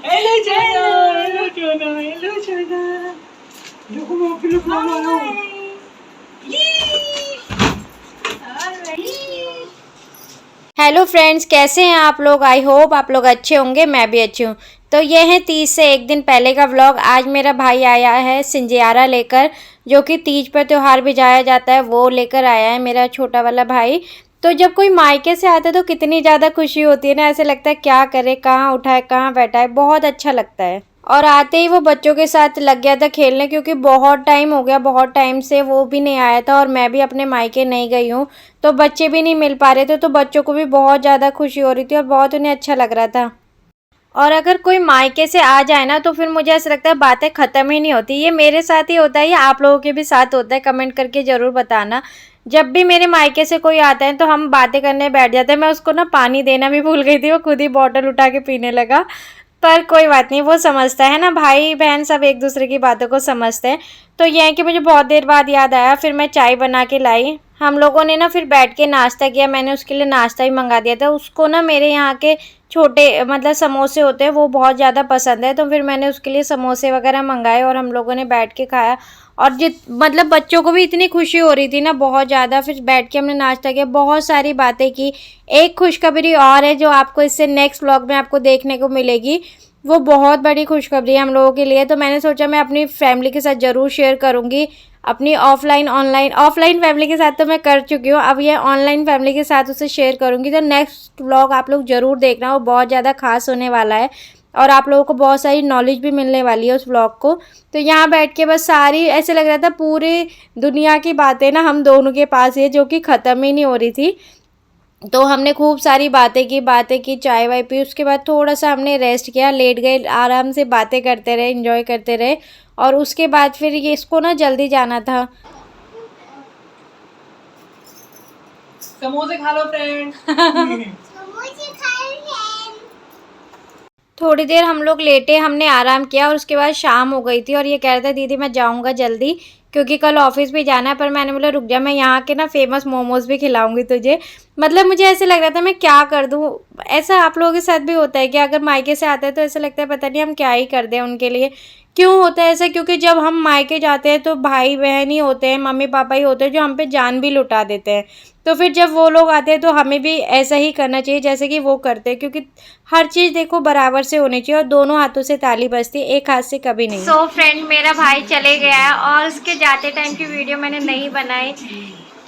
Hello जाना, hello जाना, hello जाना। Look look look look. Hello friends, कैसे हैं आप लोग। आई होप आप लोग अच्छे होंगे, मैं भी अच्छी हूँ। तो ये है 30 से एक दिन पहले का व्लॉग। आज मेरा भाई आया है सिंजियारा लेकर, जो कि तीज पर त्यौहार भी जाया जाता है, वो लेकर आया है मेरा छोटा वाला भाई। तो जब कोई मायके से आता है तो कितनी ज़्यादा खुशी होती है ना, ऐसे लगता है क्या करे, कहाँ उठाए, कहाँ बैठाए, बहुत अच्छा लगता है। और आते ही वो बच्चों के साथ लग गया था खेलने, क्योंकि बहुत टाइम हो गया, बहुत टाइम से वो भी नहीं आया था और मैं भी अपने मायके नहीं गई हूँ, तो बच्चे भी नहीं मिल पा रहे थे। तो बच्चों को भी बहुत ज़्यादा खुशी हो रही थी और बहुत उन्हें अच्छा लग रहा था। और अगर कोई मायके से आ जाए ना तो फिर मुझे ऐसा लगता है बातें ख़त्म ही नहीं होती। ये मेरे साथ ही होता है या आप लोगों के भी साथ होता है, कमेंट करके ज़रूर बताना। जब भी मेरे मायके से कोई आता है तो हम बातें करने बैठ जाते हैं। मैं उसको ना पानी देना भी भूल गई थी, वो खुद ही बॉटल उठा के पीने लगा। पर कोई बात नहीं, वो समझता है ना, भाई बहन सब एक दूसरे की बातों को समझते हैं। तो ये है कि मुझे बहुत देर बाद याद आया, फिर मैं चाय बना के लाई। हम लोगों ने ना फिर बैठ के नाश्ता किया, मैंने उसके लिए नाश्ता भी मंगा दिया था। उसको ना मेरे यहाँ के छोटे मतलब समोसे होते हैं, वो बहुत ज़्यादा पसंद है, तो फिर मैंने उसके लिए समोसे वगैरह मंगाए और हम लोगों ने बैठ के खाया। और मतलब बच्चों को भी इतनी खुशी हो रही थी ना, बहुत ज़्यादा। फिर बैठ के हमने नाश्ता किया, बहुत सारी बातें की। एक खुशखबरी और है जो आपको इससे नेक्स्ट व्लॉग में आपको देखने को मिलेगी, वो बहुत बड़ी खुशखबरी है हम लोगों के लिए। तो मैंने सोचा मैं अपनी फैमिली के साथ ज़रूर शेयर करूँगी, अपनी ऑफलाइन फैमिली के साथ तो मैं कर चुकी हूँ, अब ये ऑनलाइन फैमिली के साथ उसे शेयर करूँगी। तो नेक्स्ट व्लॉग आप लोग ज़रूर देखना, वो बहुत ज़्यादा खास होने वाला है और आप लोगों को बहुत सारी नॉलेज भी मिलने वाली है उस व्लॉग को। तो यहाँ बैठ के बस सारी ऐसे लग रहा था पूरी दुनिया की बातें ना हम दोनों के पास है, जो कि ख़त्म ही नहीं हो रही थी। तो हमने खूब सारी बातें की, चाय वाय पी, उसके बाद थोड़ा-सा हमने रेस्ट किया, लेट गए, आराम से बातें करते रहे, एंजॉय करते रहे। और उसके बाद फिर ये इसको ना जल्दी जाना था। समोसे खा लो फ्रेंड। थोड़ी देर हम लोग लेटे, हमने आराम किया और उसके बाद शाम हो गई थी और ये कह रहा था दीदी मैं जाऊंगा जल्दी, क्योंकि कल ऑफिस भी जाना है। पर मैंने बोला रुक जा, मैं यहाँ के ना फेमस मोमोज़ भी खिलाऊंगी तुझे। मतलब मुझे ऐसे लग रहा था मैं क्या कर दूँ। ऐसा आप लोगों के साथ भी होता है कि अगर मायके से आते हैं तो ऐसा लगता है पता नहीं हम क्या ही कर दें उनके लिए। क्यों होता है ऐसा, क्योंकि जब हम मायके जाते हैं तो भाई बहन ही होते हैं, मम्मी पापा ही होते हैं जो हम पे जान भी लुटा देते हैं। तो फिर जब वो लोग आते हैं तो हमें भी ऐसा ही करना चाहिए जैसे कि वो करते हैं, क्योंकि हर चीज़ देखो बराबर से होनी चाहिए और दोनों हाथों से ताली बजती है, एक हाथ से कभी नहीं। सो फ्रेंड, मेरा भाई चले गया है और उसके जाते टाइम की वीडियो मैंने नहीं बनाई,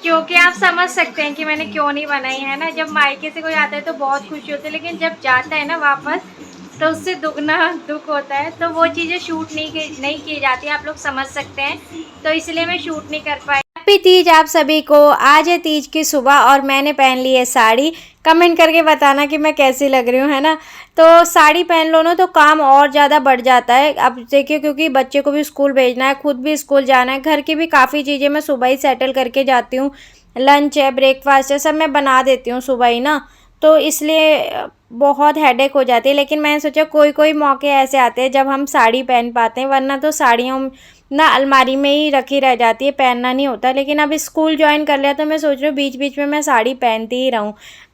क्योंकि आप समझ सकते हैं कि मैंने क्यों नहीं बनाई है ना। जब मायके से कोई आता है तो बहुत खुशी होती है, लेकिन जब जाता है ना वापस तो उससे दुगना दुख होता है। तो वो चीज़ें शूट नहीं की जाती, आप लोग समझ सकते हैं, तो इसलिए मैं शूट नहीं कर पाई। हैप्पी तीज आप सभी को। आज है तीज की सुबह और मैंने पहन ली है साड़ी। कमेंट करके बताना कि मैं कैसी लग रही हूँ, है ना। तो साड़ी पहन लो ना तो काम और ज़्यादा बढ़ जाता है। अब देखिए, क्योंकि बच्चे को भी स्कूल भेजना है, खुद भी स्कूल जाना है, घर की भी काफ़ी चीज़ें मैं सुबह ही सेटल करके जाती हूँ। लंच है, ब्रेकफास्ट है, सब मैं बना देती हूँ सुबह ही ना। तो इसलिए बहुत हेडेक हो जाती है। लेकिन मैंने सोचा कोई कोई मौके ऐसे आते हैं जब हम साड़ी पहन पाते हैं, वरना तो साड़ियों ना अलमारी में ही रखी रह जाती है, पहनना नहीं होता। लेकिन अब स्कूल ज्वाइन कर लिया तो मैं सोच रही हूँ बीच बीच में मैं साड़ी पहनती ही रहूँ।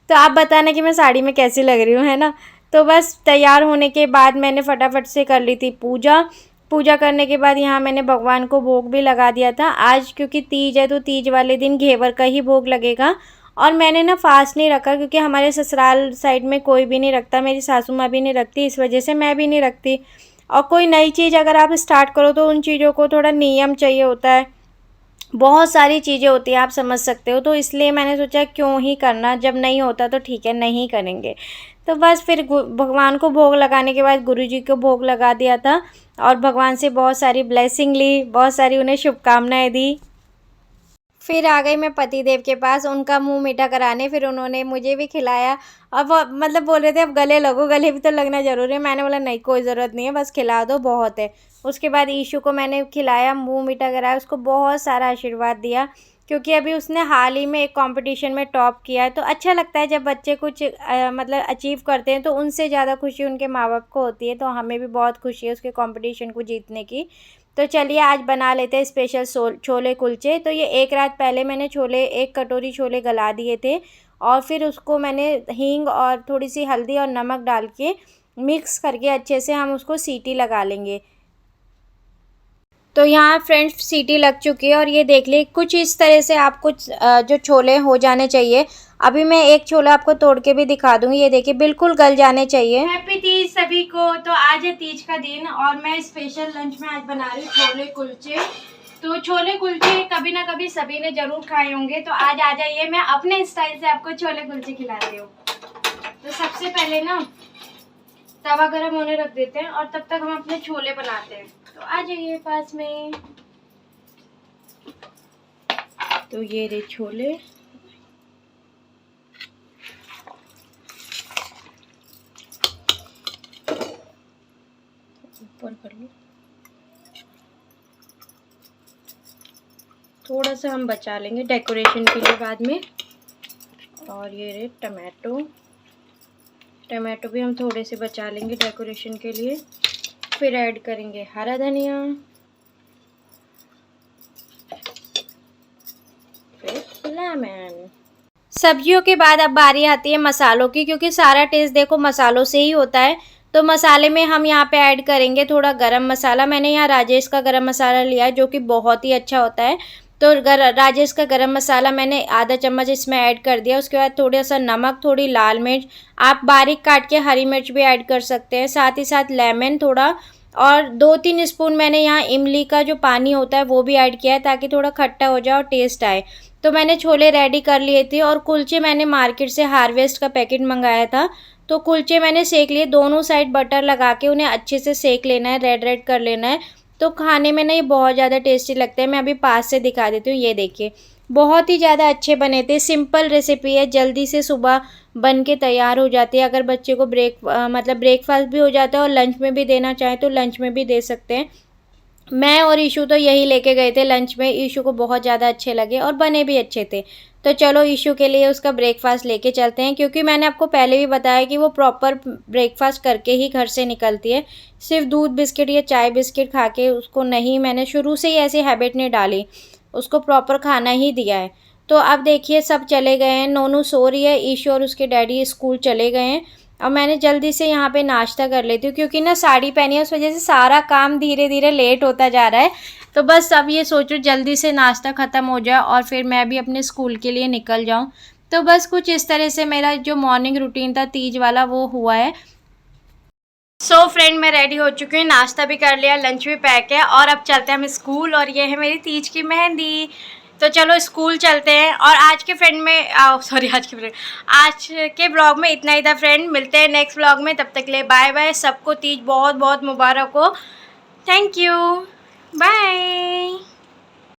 तो आप बताना कि मैं साड़ी में कैसी लग रही हूँ, है ना। तो बस तैयार होने के बाद मैंने फटाफट से कर ली थी पूजा। पूजा करने के बाद यहाँ मैंने भगवान को भोग भी लगा दिया था। आज क्योंकि तीज है तो तीज वाले दिन घेवर का ही भोग लगेगा। और मैंने ना फास्ट नहीं रखा, क्योंकि हमारे ससुराल साइड में कोई भी नहीं रखता, मेरी सासू माँ भी नहीं रखती, इस वजह से मैं भी नहीं रखती। और कोई नई चीज़ अगर आप स्टार्ट करो तो उन चीज़ों को थोड़ा नियम चाहिए होता है, बहुत सारी चीज़ें होती हैं, आप समझ सकते हो। तो इसलिए मैंने सोचा क्यों ही करना, जब नहीं होता तो ठीक है, नहीं करेंगे। तो बस फिर भगवान को भोग लगाने के बाद गुरुजी को भोग लगा दिया था और भगवान से बहुत सारी ब्लेसिंग ली, बहुत सारी उन्हें शुभकामनाएं दी। फिर आ गई मैं पति देव के पास उनका मुंह मीठा कराने। फिर उन्होंने मुझे भी खिलाया। अब वो मतलब बोल रहे थे अब गले लगो, गले भी तो लगना ज़रूरी है। मैंने बोला नहीं, कोई ज़रूरत नहीं है, बस खिला दो, बहुत है। उसके बाद ईशु को मैंने खिलाया, मुंह मीठा कराया, उसको बहुत सारा आशीर्वाद दिया, क्योंकि अभी उसने हाल ही में एक कंपटीशन में टॉप किया है। तो अच्छा लगता है जब बच्चे कुछ मतलब अचीव करते हैं, तो उनसे ज़्यादा खुशी उनके माँ बाप को होती है। तो हमें भी बहुत खुशी है उसके कंपटीशन को जीतने की। तो चलिए आज बना लेते हैं स्पेशल छोले कुलचे। तो ये एक रात पहले मैंने एक कटोरी छोले गला दिए थे और फिर उसको मैंने हींग और थोड़ी सी हल्दी और नमक डाल के मिक्स करके अच्छे से हम उसको सीटी लगा लेंगे। तो यहाँ फ्रेंड्स सीटी लग चुकी है और ये देख ली कुछ इस तरह से आपको जो छोले हो जाने चाहिए। अभी मैं एक छोला आपको तोड़ के भी दिखा दूंगी, ये देखिए बिल्कुल गल जाने चाहिए। हैप्पी तीज सभी को। तो आज है तीज का दिन और मैं स्पेशल लंच में आज बना रही हूँ छोले कुलचे। तो छोले कुलचे कभी ना कभी सभी ने जरूर खाए होंगे, तो आज आ जाइए मैं अपने स्टाइल से आपको छोले कुलचे खिलाती हूँ। तो सबसे पहले ना तवा गरम होने रख देते हैं और तब तक हम अपने छोले बनाते हैं। तो आ जाइए पास में। तो ये रहे छोले, ऊपर कर लो, थोड़ा सा हम बचा लेंगे डेकोरेशन के लिए बाद में। और ये रहे टमाटो, टमाटो भी हम थोड़े से बचा लेंगे डेकोरेशन के लिए। फिर ऐड करेंगे हरा धनिया, फिर लेमन। सब्जियों के बाद अब बारी आती है मसालों की, क्योंकि सारा टेस्ट देखो मसालों से ही होता है। तो मसाले में हम यहाँ पे ऐड करेंगे थोड़ा गरम मसाला। मैंने यहाँ राजेश का गरम मसाला लिया है जो कि बहुत ही अच्छा होता है। तो राजेश का गरम मसाला मैंने आधा चम्मच इसमें ऐड कर दिया। उसके बाद थोड़ा सा नमक, थोड़ी लाल मिर्च, आप बारीक काट के हरी मिर्च भी ऐड कर सकते हैं। साथ ही साथ लेमन थोड़ा, और 2-3 स्पून मैंने यहाँ इमली का जो पानी होता है वो भी ऐड किया है ताकि थोड़ा खट्टा हो जाए और टेस्ट आए। तो मैंने छोले रेडी कर लिए थे और कुलचे मैंने मार्केट से हार्वेस्ट का पैकेट मंगाया था। तो कुलचे मैंने सेक लिए, दोनों साइड बटर लगा के उन्हें अच्छे से सेक लेना है, रेड रेड कर लेना है। तो खाने में ना ये बहुत ज़्यादा टेस्टी लगते हैं। मैं अभी पास से दिखा देती हूँ, ये देखिए बहुत ही ज़्यादा अच्छे बने थे। सिंपल रेसिपी है, जल्दी से सुबह बन के तैयार हो जाती है। अगर बच्चे को मतलब ब्रेकफास्ट भी हो जाता है और लंच में भी देना चाहें तो लंच में भी दे सकते हैं। मैं और ईशू तो यही लेके गए थे लंच में, ईशू को बहुत ज़्यादा अच्छे लगे और बने भी अच्छे थे। तो चलो ईशू के लिए उसका ब्रेकफास्ट लेके चलते हैं, क्योंकि मैंने आपको पहले भी बताया कि वो प्रॉपर ब्रेकफास्ट करके ही घर से निकलती है। सिर्फ दूध बिस्किट या चाय बिस्किट खा के उसको नहीं, मैंने शुरू से ही ऐसी हैबिट नहीं डाली, उसको प्रॉपर खाना ही दिया है। तो अब देखिए सब चले गए हैं, नोनू सो रही है, ईशू और उसके डैडी स्कूल चले गए हैं। और मैंने जल्दी से यहाँ पे नाश्ता कर लेती हूँ, क्योंकि ना साड़ी पहनी है उस वजह से सारा काम धीरे धीरे लेट होता जा रहा है। तो बस अब ये सोचो जल्दी से नाश्ता ख़त्म हो जाए और फिर मैं भी अपने स्कूल के लिए निकल जाऊँ। तो बस कुछ इस तरह से मेरा जो मॉर्निंग रूटीन था तीज वाला वो हुआ है। सो फ्रेंड मैं रेडी हो चुकी हूँ, नाश्ता भी कर लिया, लंच भी पैक है और अब चलते हैं हम स्कूल। और ये है मेरी तीज की मेहंदी। तो चलो स्कूल चलते हैं। और आज के आज के ब्लॉग में इतना ही था फ्रेंड। मिलते हैं नेक्स्ट ब्लॉग में, तब तक के लिए बाय बाय। सबको तीज बहुत बहुत मुबारक हो। Thank you, bye.